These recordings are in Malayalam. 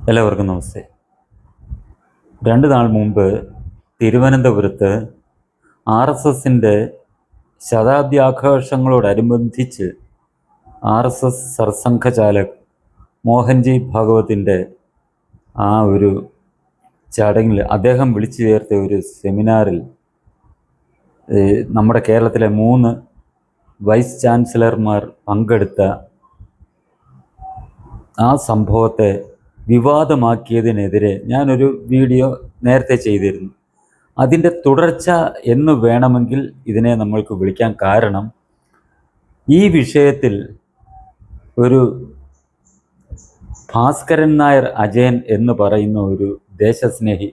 എല്ലാവർക്കും നമസ്തേ. 2 നാൾ മുമ്പ് തിരുവനന്തപുരത്ത് RSSൻ്റെ ശതാബ്ദി ആഘോഷങ്ങളോടനുബന്ധിച്ച് RSS സർസംഘചാലക് മോഹൻജി ഭാഗവത്തിൻ്റെ ആ ഒരു ചടങ്ങിൽ അദ്ദേഹം വിളിച്ചു ചേർത്ത ഒരു സെമിനാറിൽ നമ്മുടെ കേരളത്തിലെ 3 വൈസ് ചാൻസലർമാർ പങ്കെടുത്ത ആ സംഭവത്തെ വിവാദമാക്കിയതിനെതിരെ ഞാനൊരു വീഡിയോ നേരത്തെ ചെയ്തിരുന്നു. അതിൻ്റെ തുടർച്ച എന്ന് വേണമെങ്കിൽ ഇതിനെ നമ്മൾക്ക് വിളിക്കാൻ. കാരണം ഈ വിഷയത്തിൽ ഒരു ഭാസ്കരൻ നായർ അജയൻ എന്ന് പറയുന്ന ഒരു ദേശസ്നേഹി,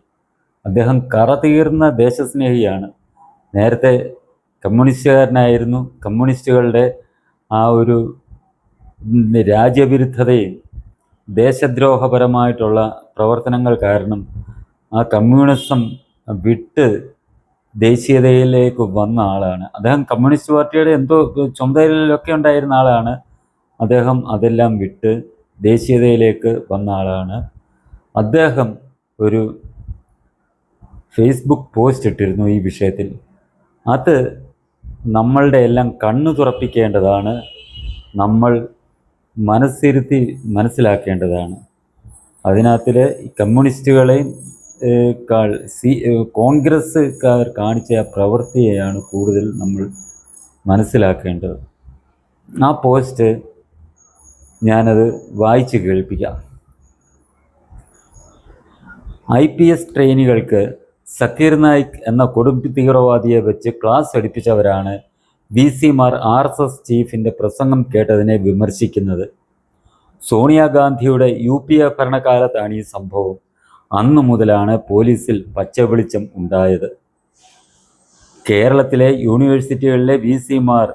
അദ്ദേഹം കറതീർന്ന ദേശസ്നേഹിയാണ്. നേരത്തെ കമ്മ്യൂണിസ്റ്റുകാരനായിരുന്നു. കമ്മ്യൂണിസ്റ്റുകളുടെ ആ ഒരു രാജ്യവിരുദ്ധതയും ദേശദ്രോഹപരമായിട്ടുള്ള പ്രവർത്തനങ്ങൾ കാരണം ആ കമ്മ്യൂണിസം വിട്ട് ദേശീയതയിലേക്ക് വന്ന ആളാണ്. അദ്ദേഹം കമ്മ്യൂണിസ്റ്റ് പാർട്ടിയുടെ എന്തോ ചുമതലയിലൊക്കെ ഉണ്ടായിരുന്ന ആളാണ്. അദ്ദേഹം അതെല്ലാം വിട്ട് ദേശീയതയിലേക്ക് വന്ന ആളാണ്. അദ്ദേഹം ഒരു ഫേസ്ബുക്ക് പോസ്റ്റ് ഇട്ടിരുന്നു ഈ വിഷയത്തിൽ. അത് നമ്മളുടെ എല്ലാം കണ്ണു തുറപ്പിക്കേണ്ടതാണ്, നമ്മൾ മനസ്സിരുത്തി മനസ്സിലാക്കേണ്ടതാണ്. അതിനകത്തിൽ കമ്മ്യൂണിസ്റ്റുകളെയും കോൺഗ്രസ്സുകാർ കാണിച്ച ആ പ്രവൃത്തിയെയാണ് കൂടുതൽ നമ്മൾ മനസ്സിലാക്കേണ്ടത്. ആ പോസ്റ്റ് ഞാനത് വായിച്ച് കേൾപ്പിക്കാം. IPS ട്രെയിനികൾക്ക് സക്കീർ നായിക് എന്ന കൊടും തീവ്രവാദിയെ വെച്ച് ക്ലാസ് എടുപ്പിച്ചവരാണ് VC-മാർ RSS ചീഫിൻ്റെ പ്രസംഗം കേട്ടതിനെ വിമർശിക്കുന്നത്. സോണിയാഗാന്ധിയുടെ UPA ഭരണകാലത്താണ് ഈ സംഭവം. അന്നു മുതലാണ് പോലീസിൽ പച്ചവെളിച്ചം ഉണ്ടായത്. കേരളത്തിലെ യൂണിവേഴ്സിറ്റികളിലെ VC-മാർ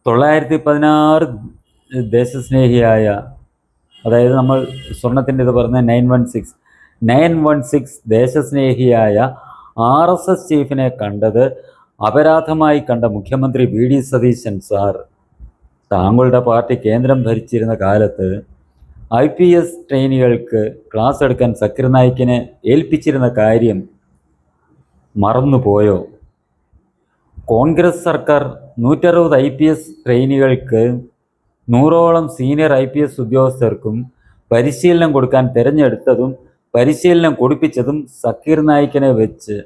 916 ദേശസ്നേഹിയായ, അതായത് നമ്മൾ സ്വർണത്തിൻ്റെ ഇത് പറഞ്ഞ 916 ദേശസ്നേഹിയായ RSS ചീഫിനെ കണ്ടത് അപരാധമായി കണ്ട മുഖ്യമന്ത്രി VD സതീശൻ സാർ താങ്കളുടെ പാർട്ടി കേന്ദ്രം ഭരിച്ചിരുന്ന കാലത്ത് IPS ട്രെയിനികൾക്ക് ക്ലാസ് എടുക്കാൻ സക്കീർ നായിക്കിനെ ഏൽപ്പിച്ചിരുന്ന കാര്യം മറന്നുപോയോ? കോൺഗ്രസ് സർക്കാർ 160 IPS ട്രെയിനികൾക്ക് 100ഓളം സീനിയർ IPS ഉദ്യോഗസ്ഥർക്കും പരിശീലനം കൊടുക്കാൻ തിരഞ്ഞെടുത്തതും പരിശീലനം കൊടുപ്പിച്ചതും സക്കീർ നായിക്കിനെ വെച്ച്.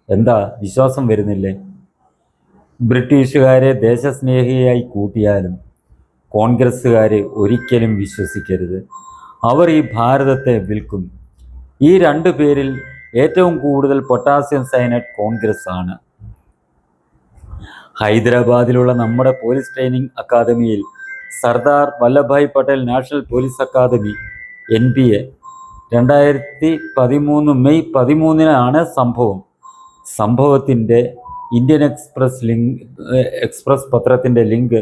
എന്താ വിശ്വാസം വരുന്നില്ലേ? ബ്രിട്ടീഷുകാരെ ദേശസ്നേഹിയായി കൂട്ടിയാലും കോൺഗ്രസ്സുകാരെ ഒരിക്കലും വിശ്വസിക്കരുത്. അവർ ഈ ഭാരതത്തെ വിൽക്കും. ഈ 2 പേരിൽ ഏറ്റവും കൂടുതൽ പൊട്ടാസ്യം സയനൈഡ് കോൺഗ്രസ് ആണ്. ഹൈദരാബാദിലുള്ള നമ്മുടെ പോലീസ് ട്രെയിനിങ് അക്കാദമിയിൽ Sardar Vallabhbhai Patel national police academy NBA 2013 May 13-നാണ് സംഭവം. സംഭവത്തിൻ്റെ ഇന്ത്യൻ എക്സ്പ്രസ് പത്രത്തിൻ്റെ ലിങ്ക്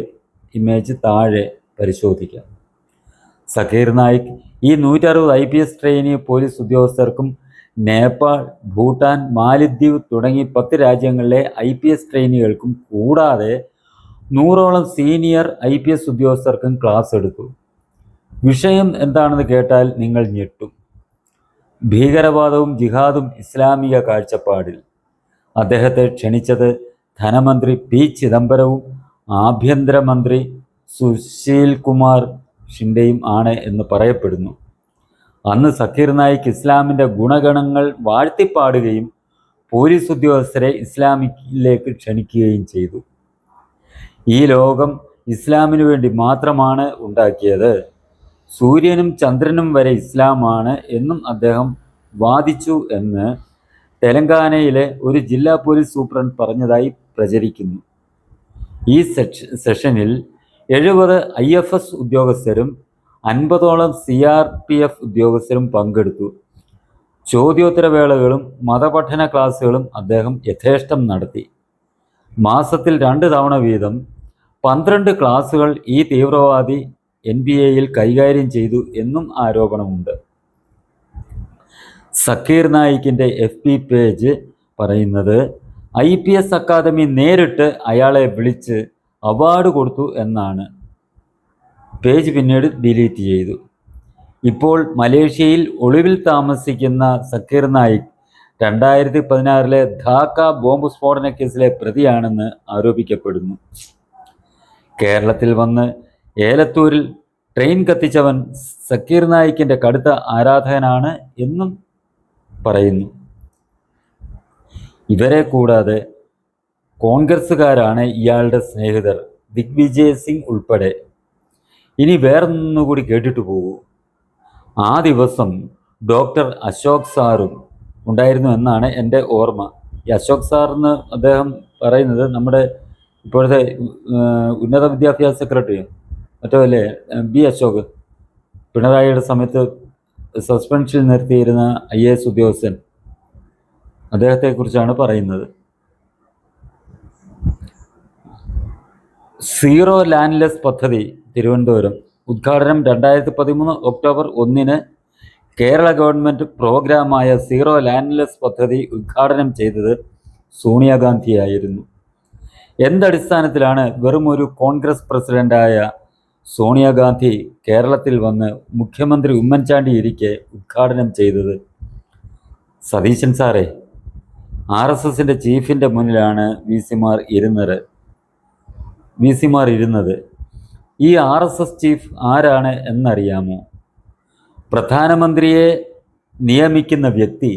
ഇമേജ് താഴെ പരിശോധിക്കാം. സക്കീർ നായിക് ഈ 160 IPS ട്രെയിനി പോലീസ് ഉദ്യോഗസ്ഥർക്കും നേപ്പാൾ, ഭൂട്ടാൻ, മാലിദ്വീപ് തുടങ്ങി 10 രാജ്യങ്ങളിലെ IPS ട്രെയിനികൾക്കും കൂടാതെ 100ഓളം സീനിയർ IPS ഉദ്യോഗസ്ഥർക്കും ക്ലാസ് എടുത്തു. വിഷയം എന്താണെന്ന് കേട്ടാൽ നിങ്ങൾ ഞെട്ടും. ഭീകരവാദവും ജിഹാദും ഇസ്ലാമിക കാഴ്ചപ്പാടിൽ. അദ്ദേഹത്തെ ക്ഷണിച്ചത് ധനമന്ത്രി P. ചിദംബരവും ആഭ്യന്തരമന്ത്രി സുശീൽ കുമാർ ഷിൻഡെയും ആണ് എന്ന് പറയപ്പെടുന്നു. അന്ന് സക്കീർ നായിക് ഇസ്ലാമിൻ്റെ ഗുണഗണങ്ങൾ വാഴ്ത്തിപ്പാടുകയും പോലീസ് ഉദ്യോഗസ്ഥരെ ഇസ്ലാമിലേക്ക് ക്ഷണിക്കുകയും ചെയ്തു. ഈ ലോകം ഇസ്ലാമിനു വേണ്ടി മാത്രമാണ് ഉണ്ടാക്കിയത്, സൂര്യനും ചന്ദ്രനും വരെ ഇസ്ലാമാണ് എന്നും അദ്ദേഹം വാദിച്ചു എന്ന് തെലങ്കാനയിലെ ഒരു ജില്ലാ പോലീസ് സൂപ്രണ്ട് പറഞ്ഞതായി പ്രചരിക്കുന്നു. ഈ സെഷനിൽ 70 IFS ഉദ്യോഗസ്ഥരും 50ഓളം CRPF ഉദ്യോഗസ്ഥരും പങ്കെടുത്തു. ചോദ്യോത്തരവേളകളും മതപഠന ക്ലാസ്സുകളും അദ്ദേഹം യഥേഷ്ടം നടത്തി. മാസത്തിൽ 2 തവണ വീതം 12 ക്ലാസ്സുകൾ ഈ തീവ്രവാദി NBA-യിൽ കൈകാര്യം ചെയ്തു എന്നും ആരോപണമുണ്ട്. സക്കീർ നായിക്കിൻ്റെ FB പേജ് പറയുന്നത് IPS അക്കാദമി നേരിട്ട് അയാളെ വിളിച്ച് അവാർഡ് കൊടുത്തു എന്നാണ്. പേജ് പിന്നീട് ഡിലീറ്റ് ചെയ്തു. ഇപ്പോൾ മലേഷ്യയിൽ ഒളിവിൽ താമസിക്കുന്ന സക്കീർ നായിക് 2016 ധാക്ക ബോംബ് സ്ഫോടന കേസിലെ പ്രതിയാണെന്ന് ആരോപിക്കപ്പെടുന്നു. കേരളത്തിൽ വന്ന് ഏലത്തൂരിൽ ട്രെയിൻ കത്തിച്ചവൻ സക്കീർ നായിക്കിൻ്റെ കടുത്ത ആരാധകനാണ് എന്നും പറയുന്നു. ഇവരെ കൂടാതെ കോൺഗ്രസ്സുകാരാണ് ഇയാളുടെ സ്നേഹിതർ, ദിഗ്വിജയ് സിംഗ് ഉൾപ്പെടെ. ഇനി വേറൊന്നുകൂടി കേട്ടിട്ട് പോകൂ. ആ ദിവസം ഡോക്ടർ അശോക് സാറും ഉണ്ടായിരുന്നു എന്നാണ് എൻ്റെ ഓർമ്മ. ഈ അശോക് സാറെന്ന് അദ്ദേഹം പറയുന്നത് നമ്മുടെ ഇപ്പോഴത്തെ ഉന്നത വിദ്യാഭ്യാസ സെക്രട്ടറി മറ്റോ അല്ലേ, ബി അശോക്, പിണറായിയുടെ സമയത്ത് സസ്പെൻഷനിൽ നിർത്തിയിരുന്ന IAS ഉദ്യോഗസ്ഥൻ, അദ്ദേഹത്തെക്കുറിച്ചാണ് പറയുന്നത്. സീറോ ലാൻഡ്ലെസ് പദ്ധതി തിരുവനന്തപുരം ഉദ്ഘാടനം 2013 ഒക്ടോബർ 1 കേരള ഗവൺമെൻറ് പ്രോഗ്രാമായ സീറോ ലാൻഡ്ലെസ് പദ്ധതി ഉദ്ഘാടനം ചെയ്തത് സോണിയാഗാന്ധിയായിരുന്നു. എന്തടിസ്ഥാനത്തിലാണ് വെറും ഒരു കോൺഗ്രസ് പ്രസിഡൻ്റായ സോണിയാഗാന്ധി കേരളത്തിൽ വന്ന് മുഖ്യമന്ത്രി ഉമ്മൻചാണ്ടി ഇരിക്കെ ഉദ്ഘാടനം ചെയ്തത്? സതീശൻ സാറേ, RSSൻ്റെ ചീഫിൻ്റെ മുന്നിലാണ് വി സിമാർ ഇരുന്നത്. ഈ RSS ചീഫ് ആരാണ് എന്നറിയാമോ? പ്രധാനമന്ത്രിയെ നിയമിക്കുന്ന വ്യക്തി,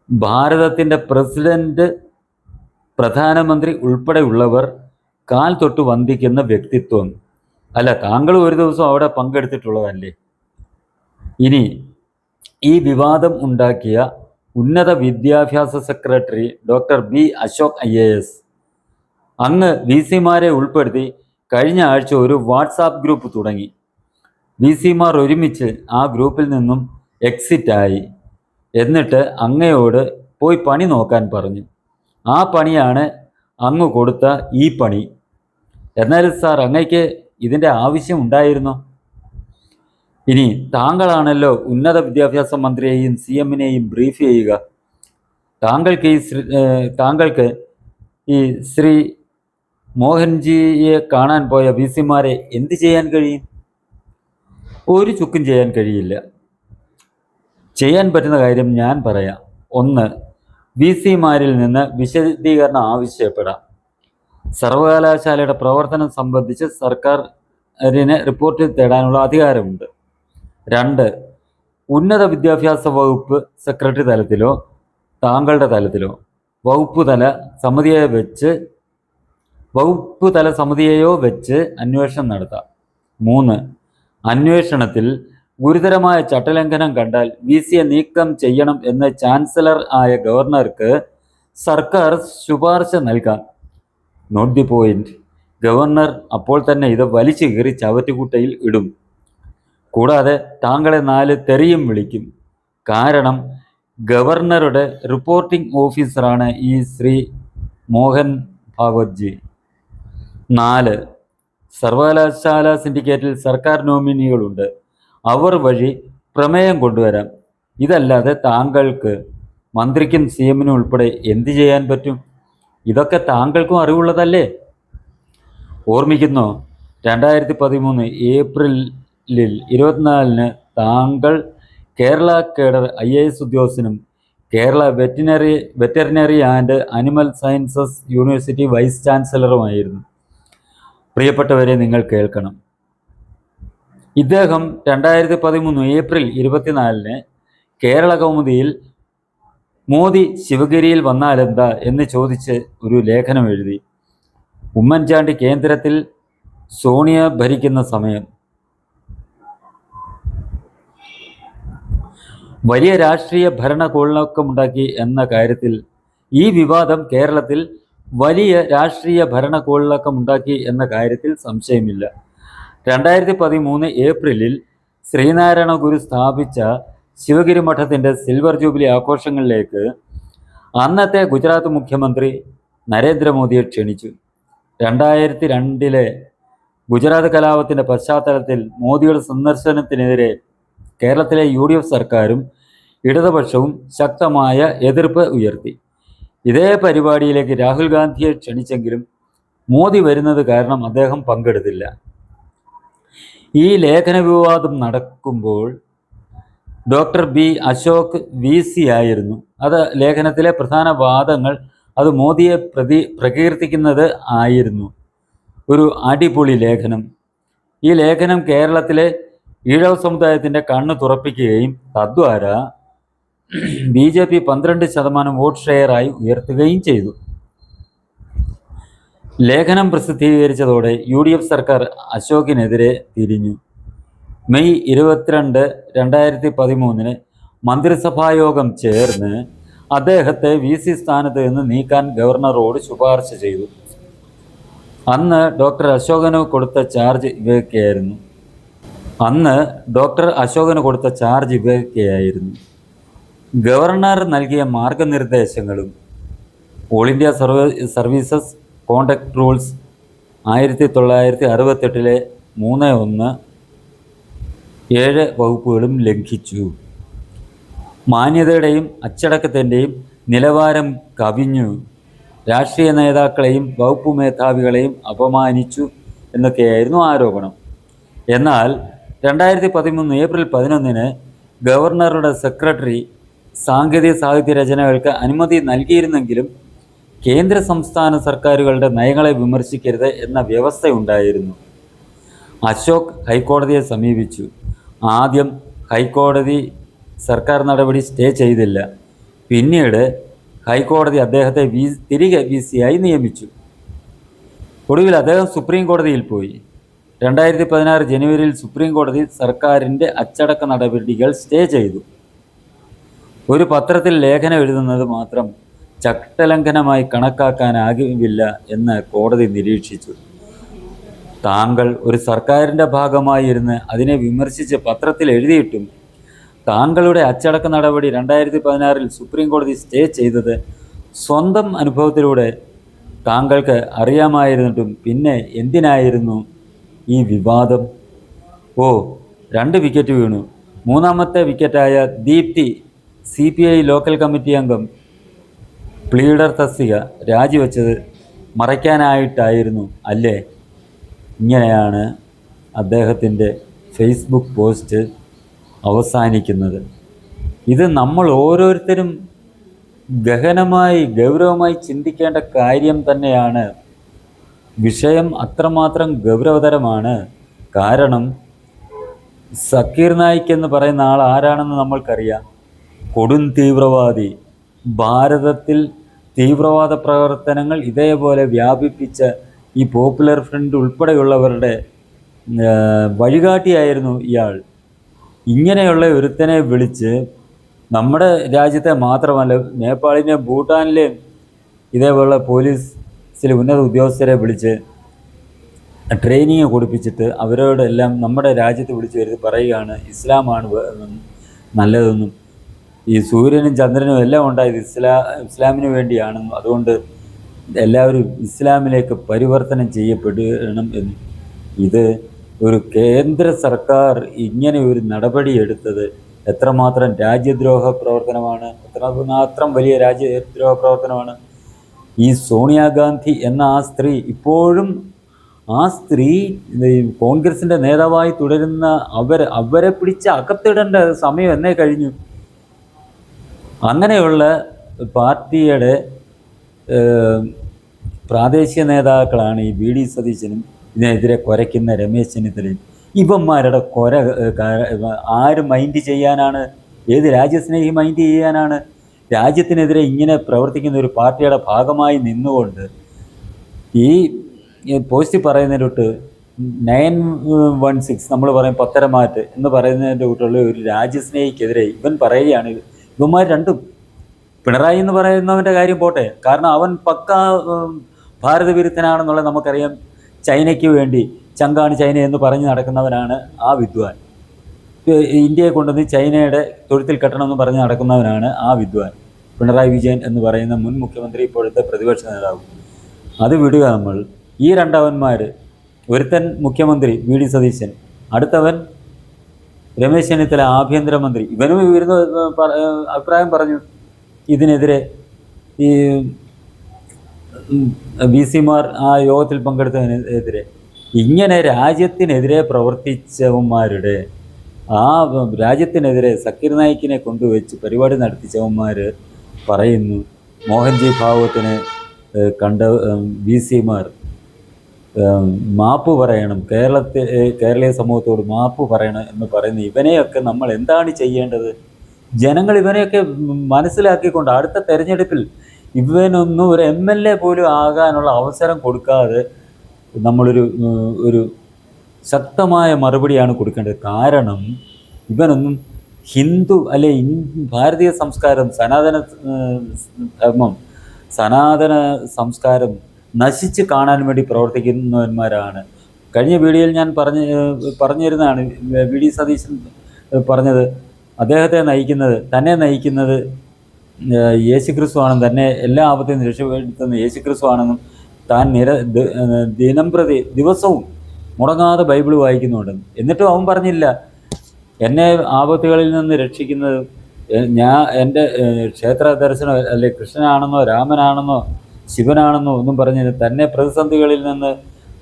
ഭാരതത്തിൻ്റെ പ്രസിഡന്റ്, പ്രധാനമന്ത്രി ഉൾപ്പെടെയുള്ളവർ കാൽ തൊട്ട് വന്ദിക്കുന്ന വ്യക്തിത്വം. അല്ല, താങ്കൾ ഒരു ദിവസം അവിടെ പങ്കെടുത്തിട്ടുള്ളതല്ലേ? ഇനി ഈ വിവാദം ഉണ്ടാക്കിയ ഉന്നത വിദ്യാഭ്യാസ secretary doctor B Ashok IAS അങ്ങ് VC-മാരെ ഉൾപ്പെടുത്തി കഴിഞ്ഞ ആഴ്ച ഒരു വാട്സാപ്പ് ഗ്രൂപ്പ് തുടങ്ങി. VC-മാർ ഒരുമിച്ച് ആ ഗ്രൂപ്പിൽ നിന്നും എക്സിറ്റായി. എന്നിട്ട് അങ്ങയോട് പോയി പണി നോക്കാൻ പറഞ്ഞു. ആ പണിയാണ് അങ്ങ് കൊടുത്ത ഈ പണി. എന്നാലും സാർ, അങ്ങയ്ക്ക് ഇതിൻ്റെ ആവശ്യം ഉണ്ടായിരുന്നോ? ഇനി താങ്കളാണല്ലോ ഉന്നത വിദ്യാഭ്യാസ മന്ത്രിയെയും CM-നെയും ബ്രീഫ് ചെയ്യുക. താങ്കൾക്ക് ഈ ശ്രീ മോഹൻജിയെ കാണാൻ പോയ VC-മാരെ എന്ത് ചെയ്യാൻ കഴിയും? ഒരു ചുക്കും ചെയ്യാൻ കഴിയില്ല. ചെയ്യാൻ പറ്റുന്ന കാര്യം ഞാൻ പറയാം. 1, VC-മാരിൽ നിന്ന് വിശദീകരണം ആവശ്യപ്പെടാം. സർവകലാശാലയുടെ പ്രവർത്തനം സംബന്ധിച്ച് സർക്കാരിന് റിപ്പോർട്ട് തേടാനുള്ള അധികാരമുണ്ട്. 2, ഉന്നത വിദ്യാഭ്യാസ വകുപ്പ് സെക്രട്ടറി തലത്തിലോ താങ്കളുടെ തലത്തിലോ വകുപ്പ് തല സമിതിയെയോ വെച്ച് അന്വേഷണം നടത്താം. 3, അന്വേഷണത്തിൽ ഗുരുതരമായ ചട്ടലംഘനം കണ്ടാൽ VC-യെ നീക്കം ചെയ്യണം എന്ന് ചാൻസലർ ആയ ഗവർണർക്ക് സർക്കാർ ശുപാർശ നൽകാം. Not the point. ഗവർണർ അപ്പോൾ തന്നെ ഇത് വലിച്ചു കീറി ചവറ്റുകുട്ടയിൽ ഇടും. കൂടാതെ താങ്കളെ 4 തെറിയും വിളിക്കും. കാരണം ഗവർണറുടെ റിപ്പോർട്ടിംഗ് ഓഫീസറാണ് ഈ ശ്രീ മോഹൻ ഭാഗവത്ജി. 4, സർവകലാശാല സിൻഡിക്കേറ്റിൽ സർക്കാർ നോമിനികളുണ്ട്. അവർ വഴി പ്രമേയം കൊണ്ടുവരാം. ഇതല്ലാതെ താങ്കൾക്ക്, മന്ത്രിക്കും CM-നും ഉൾപ്പെടെ എന്ത് ചെയ്യാൻ പറ്റും? ഇതൊക്കെ താങ്കൾക്കും അറിവുള്ളതല്ലേ? ഓർമ്മിക്കുന്നോ? 2013 ഏപ്രിൽ 24 താങ്കൾ കേരള കേഡർ IAS ഉദ്യോഗസ്ഥനും Kerala veterinary and animal sciences university vice ചാൻസലറുമായിരുന്നു. പ്രിയപ്പെട്ടവരെ, നിങ്ങൾ കേൾക്കണം. ഇദ്ദേഹം 2013 ഏപ്രിൽ 24 കേരള കൗമുദിയിൽ മോദി ശിവഗിരിയിൽ വന്നാലെന്താ എന്ന് ചോദിച്ച് ഒരു ലേഖനം എഴുതി. ഉമ്മൻചാണ്ടി കേന്ദ്രത്തിൽ, സോണിയ ഭരിക്കുന്ന സമയം. വലിയ രാഷ്ട്രീയ ഭരണകോളിളക്കമുണ്ടാക്കി എന്ന കാര്യത്തിൽ, ഈ വിവാദം കേരളത്തിൽ വലിയ രാഷ്ട്രീയ ഭരണകോളിളക്കമുണ്ടാക്കി എന്ന കാര്യത്തിൽ സംശയമില്ല. 2013 ഏപ്രിലിൽ ശ്രീനാരായണ ഗുരു സ്ഥാപിച്ച ശിവഗിരി മഠത്തിൻ്റെ സിൽവർ ജൂബിലി ആഘോഷങ്ങളിലേക്ക് അന്നത്തെ ഗുജറാത്ത് മുഖ്യമന്ത്രി നരേന്ദ്രമോദിയെ ക്ഷണിച്ചു. 2002 ഗുജറാത്ത് കലാപത്തിൻ്റെ പശ്ചാത്തലത്തിൽ മോദിയുടെ സന്ദർശനത്തിനെതിരെ കേരളത്തിലെ UDF സർക്കാരും ഇടതുപക്ഷവും ശക്തമായ എതിർപ്പ് ഉയർത്തി. ഇതേ പരിപാടിയിലേക്ക് രാഹുൽ ഗാന്ധിയെ ക്ഷണിച്ചെങ്കിലും മോദി വരുന്നത് കാരണം അദ്ദേഹം പങ്കെടുത്തില്ല. ഈ ലേഖന വിവാദം നടക്കുമ്പോൾ ഡോക്ടർ ബി അശോക് VC ആയിരുന്നു. അത് ലേഖനത്തിലെ പ്രധാന വാദങ്ങൾ അത് മോദിയെ പ്രകീർത്തിക്കുന്നത് ആയിരുന്നു. ഒരു അടിപൊളി ലേഖനം. ഈ ലേഖനം കേരളത്തിലെ ഈഴവ സമുദായത്തിൻ്റെ കണ്ണ് തുറപ്പിക്കുകയും തദ്വാര BJP 12% വോട്ട് ഷെയറായി ഉയർത്തുകയും ചെയ്തു. ലേഖനം പ്രസിദ്ധീകരിച്ചതോടെ UDF സർക്കാർ അശോകിനെതിരെ തിരിഞ്ഞു. മെയ് 22, 2013 മന്ത്രിസഭായോഗം ചേർന്ന് അദ്ദേഹത്തെ VC സ്ഥാനത്ത് നിന്ന് നീക്കാൻ ഗവർണറോട് ശുപാർശ ചെയ്തു. അന്ന് ഡോക്ടർ അശോകന് കൊടുത്ത ചാർജ് ഇവയൊക്കെയായിരുന്നു. ഗവർണർ നൽകിയ മാർഗനിർദ്ദേശങ്ങളും all India services conduct rules 1968 3.1 7 വകുപ്പുകളും ലംഘിച്ചു. മാന്യതയുടെയും അച്ചടക്കത്തിൻ്റെയും നിലവാരം കവിഞ്ഞു. രാഷ്ട്രീയ നേതാക്കളെയും വകുപ്പ് മേധാവികളെയും അപമാനിച്ചു എന്നൊക്കെയായിരുന്നു ആരോപണം. എന്നാൽ 2013 ഏപ്രിൽ 11 ഗവർണറുടെ സെക്രട്ടറി സാങ്കേതിക സാഹിത്യ രചനകൾക്ക് അനുമതി നൽകിയിരുന്നെങ്കിലും കേന്ദ്ര സംസ്ഥാന സർക്കാരുകളുടെ നയങ്ങളെ വിമർശിക്കരുത് എന്ന വ്യവസ്ഥയുണ്ടായിരുന്നു. അശോക് ഹൈക്കോടതിയെ സമീപിച്ചു. ആദ്യം ഹൈക്കോടതി സർക്കാർ നടപടി സ്റ്റേ ചെയ്തില്ല. പിന്നീട് ഹൈക്കോടതി അദ്ദേഹത്തെ തിരികെ VC ആയി നിയമിച്ചു. ഒടുവിൽ അദ്ദേഹം സുപ്രീം കോടതിയിൽ പോയി. 2016 ജനുവരിയിൽ സുപ്രീം കോടതി സർക്കാരിൻ്റെ അച്ചടക്ക നടപടികൾ സ്റ്റേ ചെയ്തു. ഒരു പത്രത്തിൽ ലേഖനം എഴുതുന്നത് മാത്രം ചട്ടലംഘനമായി കണക്കാക്കാനാകില്ല എന്ന് കോടതി നിരീക്ഷിച്ചു. താങ്കൾ ഒരു സർക്കാരിൻ്റെ ഭാഗമായി ഇരുന്ന് അതിനെ വിമർശിച്ച് പത്രത്തിൽ എഴുതിയിട്ടും താങ്കളുടെ അച്ചടക്ക നടപടി 2016 സുപ്രീം കോടതി സ്റ്റേ ചെയ്തത് സ്വന്തം അനുഭവത്തിലൂടെ താങ്കൾക്ക് അറിയാമായിരുന്നിട്ടും പിന്നെ എന്തിനായിരുന്നു ഈ വിവാദം? 2 വിക്കറ്റ് വീണു. 3ാമത്തെ വിക്കറ്റായ ദീപ്തി CPI ലോക്കൽ കമ്മിറ്റി അംഗം പ്ലീഡർ തസ്തിക രാജിവെച്ചത് മറയ്ക്കാനായിട്ടായിരുന്നു അല്ലേ? ഇങ്ങനെയാണ് അദ്ദേഹത്തിൻ്റെ ഫേസ്ബുക്ക് പോസ്റ്റ് അവസാനിക്കുന്നത്. ഇത് നമ്മൾ ഓരോരുത്തരും ഗൗരവമായി ചിന്തിക്കേണ്ട കാര്യം തന്നെയാണ്. വിഷയം അത്രമാത്രം ഗൗരവതരമാണ്. കാരണം സക്കീർ നായിക് എന്ന് പറയുന്ന ആൾ ആരാണെന്ന് നമ്മൾക്കറിയാം. കൊടും തീവ്രവാദി. ഭാരതത്തിൽ തീവ്രവാദ പ്രവർത്തനങ്ങൾ ഇതേപോലെ വ്യാപിപ്പിച്ച ഈ പോപ്പുലർ ഫ്രണ്ട് ഉൾപ്പെടെയുള്ളവരുടെ വഴികാട്ടിയായിരുന്നു ഇയാൾ. ഇങ്ങനെയുള്ള ഒരുത്തനെ വിളിച്ച് നമ്മുടെ രാജ്യത്തെ മാത്രമല്ല നേപ്പാളിനെയും ഭൂട്ടാനിലെയും ഇതേപോലുള്ള പോലീസിലെ ഉന്നത ഉദ്യോഗസ്ഥരെ വിളിച്ച് ട്രെയിനിങ് കൊടുപ്പിച്ചിട്ട് അവരോടെല്ലാം നമ്മുടെ രാജ്യത്ത് വിളിച്ച് വരുത്തി പറയുകയാണ് ഇസ്ലാമാണ് നല്ലതെന്നും ഈ സൂര്യനും ചന്ദ്രനും എല്ലാം ഉണ്ടായത് ഇസ്ലാമിന് വേണ്ടിയാണെന്നും അതുകൊണ്ട് എല്ലാവരും ഇസ്ലാമിലേക്ക് പരിവർത്തനം ചെയ്യപ്പെടണം എന്നും. ഇത് ഒരു കേന്ദ്ര സർക്കാർ ഇങ്ങനെ ഒരു നടപടി എടുത്തത് എത്രമാത്രം രാജ്യദ്രോഹ പ്രവർത്തനമാണ്, എത്രമാത്രം വലിയ രാജ്യദ്രോഹ പ്രവർത്തനമാണ്. ഈ സോണിയാഗാന്ധി എന്ന ആ സ്ത്രീ ഇപ്പോഴും കോൺഗ്രസിൻ്റെ നേതാവായി തുടരുന്ന അവരെ പിടിച്ച് അകത്തിടേണ്ട സമയം എന്നേ കഴിഞ്ഞു. അങ്ങനെയുള്ള പാർട്ടിയുടെ പ്രാദേശിക നേതാക്കളാണ് ഈ VD സതീശനും ഇതിനെതിരെ കുരയ്ക്കുന്ന രമേശ് ചെന്നിത്തലയും. ഇവന്മാരുടെ ആര് മൈൻഡ് ചെയ്യാനാണ്? ഏത് രാജ്യസ്നേഹി മൈൻഡ് ചെയ്യാനാണ്? രാജ്യത്തിനെതിരെ ഇങ്ങനെ പ്രവർത്തിക്കുന്ന ഒരു പാർട്ടിയുടെ ഭാഗമായി നിന്നുകൊണ്ട് ഈ പോസ്റ്റ് പറയുന്നതിൻ്റെ തൊട്ട് 916 നമ്മൾ പറയും പത്തരമാറ്റ് എന്ന് പറയുന്നതിൻ്റെ കൂട്ടുള്ള ഒരു രാജ്യസ്നേഹിക്കെതിരെ ഇവൻ പറയുകയാണ്. ഇവന്മാർ രണ്ടും പിണറായി എന്ന് പറയുന്നവൻ്റെ കാര്യം പോട്ടെ, കാരണം അവൻ പക്കാ ഭാരത വിരുദ്ധനാണെന്നുള്ളത് നമുക്കറിയാം. ചൈനയ്ക്ക് വേണ്ടി ചങ്കാണ് ചൈന എന്ന് പറഞ്ഞ് നടക്കുന്നവനാണ് ആ വിദ്വാൻ. ഇന്ത്യയെ കൊണ്ടുവന്ന് ചൈനയുടെ തൊഴുത്തിൽ കെട്ടണമെന്ന് പറഞ്ഞ് നടക്കുന്നവനാണ് ആ വിദ്വാൻ. പിണറായി വിജയൻ എന്ന് പറയുന്ന മുൻ മുഖ്യമന്ത്രി, ഇപ്പോഴത്തെ പ്രതിപക്ഷ നേതാവ്. അത് വിടുക നമ്മൾ. ഈ രണ്ടവന്മാർ, ഒരുത്തൻ മുഖ്യമന്ത്രി VD സതീശൻ, അടുത്തവൻ രമേശ് ചെന്നിത്തല ആഭ്യന്തരമന്ത്രി. ഇവനും ഇവരുന്ന് അഭിപ്രായം പറഞ്ഞു ഇതിനെതിരെ. ഈ VC മാർ ആ യോഗത്തിൽ പങ്കെടുത്തതിനെതിരെ ഇങ്ങനെ രാജ്യത്തിനെതിരെ പ്രവർത്തിച്ചവന്മാരുടെ ആ രാജ്യത്തിനെതിരെ സക്കീർ നായിക്കിനെ കൊണ്ടുവച്ച് പരിപാടി നടത്തിച്ചവന്മാർ പറയുന്നു മോഹൻജി ഭാഗവത്തിനെ കണ്ട VC-മാർ മാപ്പ് പറയണം, കേരളീയ സമൂഹത്തോട് മാപ്പ് പറയണം എന്ന് പറയുന്ന ഇവനെയൊക്കെ നമ്മൾ എന്താണ് ചെയ്യേണ്ടത്? ജനങ്ങൾ ഇവനെയൊക്കെ മനസ്സിലാക്കിക്കൊണ്ട് അടുത്ത തെരഞ്ഞെടുപ്പിൽ ഇവനൊന്നും ഒരു MLA പോലും ആകാനുള്ള അവസരം കൊടുക്കാതെ നമ്മളൊരു ശക്തമായ മറുപടിയാണ് കൊടുക്കേണ്ടത്. കാരണം ഇവനൊന്നും ഹിന്ദു അല്ലെ ഭാരതീയ സംസ്കാരം, സനാതന ധർമ്മം, സനാതന സംസ്കാരം നശിച്ച് കാണാൻ വേണ്ടി പ്രവർത്തിക്കുന്നവന്മാരാണ്. കഴിഞ്ഞ വീഡിയോയിൽ ഞാൻ പറഞ്ഞിരുന്നതാണ് VD സതീശൻ പറഞ്ഞത്, തന്നെ നയിക്കുന്നത് യേശുക്രിസ്തു ആണെന്നും, തന്നെ എല്ലാ ആപത്തിൽ നിന്ന് രക്ഷപ്പെടുത്തുന്ന യേശുക്രിസ്തു ആണെന്നും, താൻ ദിനംപ്രതി ദിവസവും മുടങ്ങാതെ ബൈബിൾ വായിക്കുന്നുണ്ടെന്ന്. എന്നിട്ടും അവൻ പറഞ്ഞില്ല എന്നെ ആപത്തുകളിൽ നിന്ന് രക്ഷിക്കുന്നത് എൻ്റെ ക്ഷേത്ര ദർശനം അല്ലെ കൃഷ്ണനാണെന്നോ രാമനാണെന്നോ ശിവനാണെന്നോ ഒന്നും പറഞ്ഞില്ല. തന്നെ പ്രതിസന്ധികളിൽ നിന്ന്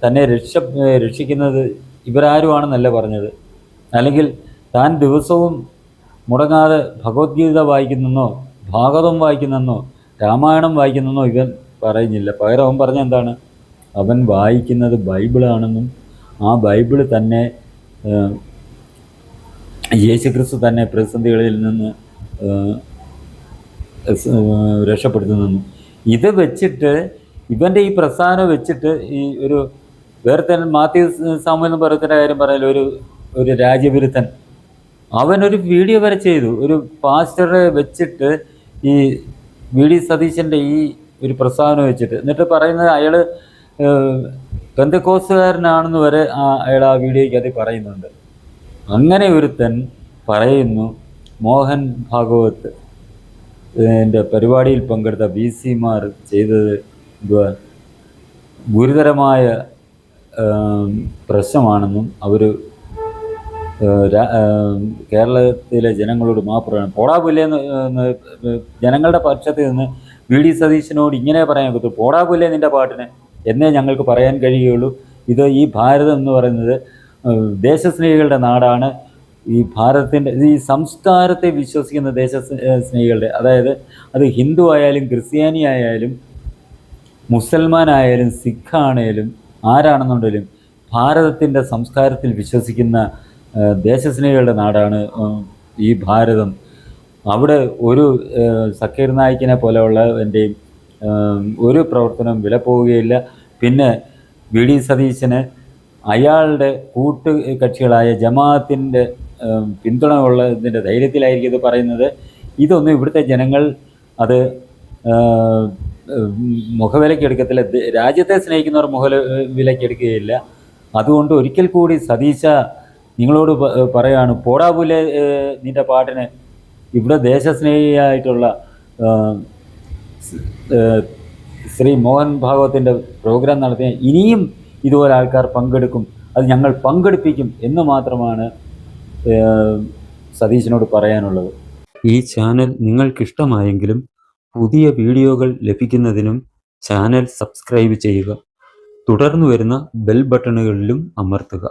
തന്നെ രക്ഷിക്കുന്നത് ഇവരാരുമാണെന്നല്ല പറഞ്ഞത്. അല്ലെങ്കിൽ താൻ ദിവസവും മുടങ്ങാതെ ഭഗവത്ഗീത വായിക്കുന്നെന്നോ ഭാഗവതം വായിക്കുന്നെന്നോ രാമായണം വായിക്കുന്നെന്നോ ഇവൻ പറയുന്നില്ല. പകരം അവൻ പറഞ്ഞ എന്താണ്? അവൻ വായിക്കുന്നത് ബൈബിളാണെന്നും ആ ബൈബിള് തന്നെ യേശുക്രിസ്തു തന്നെ പ്രതിസന്ധികളിൽ നിന്ന് രക്ഷപ്പെടുത്തുന്നെന്നും. ഇത് വെച്ചിട്ട് ഇവൻ്റെ ഈ പ്രസ്ഥാനം വെച്ചിട്ട് ഈ ഒരു വേറെ തന്നെ മാത്യു സാമുവൽ എന്ന് പറയുന്ന കാര്യം പറയാൻ ഒരു രാജ്യവിരുദ്ധൻ അവനൊരു വീഡിയോ വരെ ചെയ്തു. ഒരു പാസ്റ്ററെ വെച്ചിട്ട് ഈ VD സതീശൻ്റെ ഈ ഒരു പ്രസ്താവന വെച്ചിട്ട് എന്നിട്ട് പറയുന്നത് അയാൾ പെന്തക്കോസ്തുകാരനാണെന്ന് വരെ അയാൾ ആ വീഡിയോയ്ക്ക് അത് പറയുന്നുണ്ട്. അങ്ങനെ ഒരുത്തൻ പറയുന്നു മോഹൻ ഭാഗവത് എൻ്റെ പരിപാടിയിൽ പങ്കെടുത്ത VC-മാർ ചെയ്തത് ഗുരുതരമായ പ്രശ്നമാണെന്നും അവർ കേരളത്തിലെ ജനങ്ങളോട് മാപ്പ് പറയണം. പോടാപുല്ലേന്ന് ജനങ്ങളുടെ പക്ഷത്ത് നിന്ന് VD സതീശനോട് ഇങ്ങനെ പറയാൻ പറ്റും, പോടാപുല്ലേ നിൻ്റെ പാട്ടിന് എന്നേ ഞങ്ങൾക്ക് പറയാൻ കഴിയുകയുള്ളൂ. ഈ ഭാരതം എന്ന് പറയുന്നത് ദേശസ്നേഹികളുടെ നാടാണ്. ഈ ഭാരതത്തിൻ്റെ ഈ സംസ്കാരത്തെ വിശ്വസിക്കുന്ന ദേശസ്നേഹികളുടെ, അതായത് അത് ഹിന്ദു ആയാലും ക്രിസ്ത്യാനി ആയാലും മുസൽമാനായാലും സിഖാണേലും ആരാണെന്നുണ്ടെങ്കിലും ഭാരതത്തിൻ്റെ സംസ്കാരത്തിൽ വിശ്വസിക്കുന്ന ദേശസ്നേഹികളുടെ നാടാണ് ഈ ഭാരതം. അവിടെ ഒരു സക്കീർ നായിക്കിനെ പോലെയുള്ളവൻ്റെയും ഒരു പ്രവർത്തനം വില പോവുകയില്ല. പിന്നെ VD സതീശന് അയാളുടെ കൂട്ടുകക്ഷികളായ ജമാഅത്തിൻ്റെ പിന്തുണ ഉള്ളതിൻ്റെ ധൈര്യത്തിലായിരിക്കും ഇത് പറയുന്നത്. ഇതൊന്നും ഇവിടുത്തെ ജനങ്ങൾ അത് മുഖവിലക്കെടുക്കത്തില്ല. രാജ്യത്തെ സ്നേഹിക്കുന്നവർ മുഖവിലക്കെടുക്കുകയില്ല. അതുകൊണ്ട് ഒരിക്കൽ കൂടി സതീശ നിങ്ങളോട് പറയാണ്, പോടാപുലെ നിൻ്റെ പാട്ടിന് ഇവിടെ ദേശസ്നേഹിയായിട്ടുള്ള ശ്രീ മോഹൻ ഭാഗവത്തിൻ്റെ പ്രോഗ്രാം നടത്തിയ ഇനിയും ഇതുപോലെ ആൾക്കാർ പങ്കെടുക്കും, അത് ഞങ്ങൾ പങ്കെടുപ്പിക്കും എന്ന് മാത്രമാണ് സതീശനോട് പറയാനുള്ളത്. ഈ ചാനൽ നിങ്ങൾക്കിഷ്ടമായെങ്കിലും പുതിയ വീഡിയോകൾ ലഭിക്കുന്നതിനും ചാനൽ സബ്സ്ക്രൈബ് ചെയ്യുക. തുടർന്ന് വരുന്ന ബെൽ ബട്ടണുകളിലും അമർത്തുക.